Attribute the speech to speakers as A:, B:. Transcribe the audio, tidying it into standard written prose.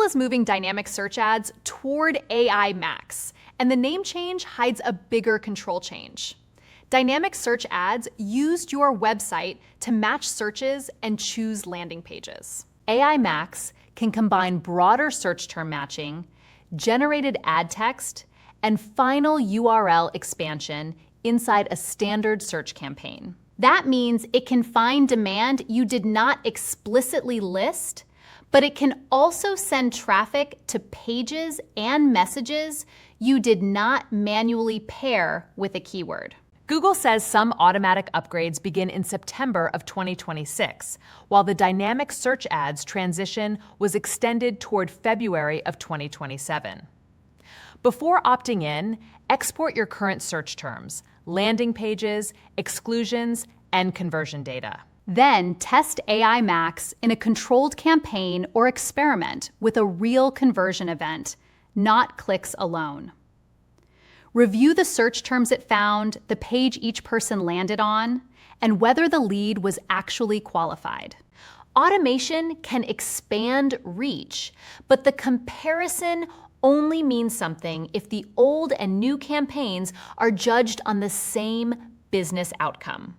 A: is moving dynamic search ads toward AI Max, and the name change hides a bigger control change. Dynamic search ads used your website to match searches and choose landing pages. AI Max can combine broader search term matching, generated ad text, and final URL expansion inside a standard search campaign. That means it can find demand you did not explicitly list, but it can also send traffic to pages and messages you did not manually pair with a keyword. Google says some automatic upgrades begin in September of 2026, while the dynamic search ads transition was extended toward February of 2027. Before opting in, export your current search terms, landing pages, exclusions, and conversion data. Then test AI Max in a controlled campaign or experiment with a real conversion event, not clicks alone. Review the search terms it found, the page each person landed on, and whether the lead was actually qualified. Automation can expand reach, but the comparison only means something if the old and new campaigns are judged on the same business outcome.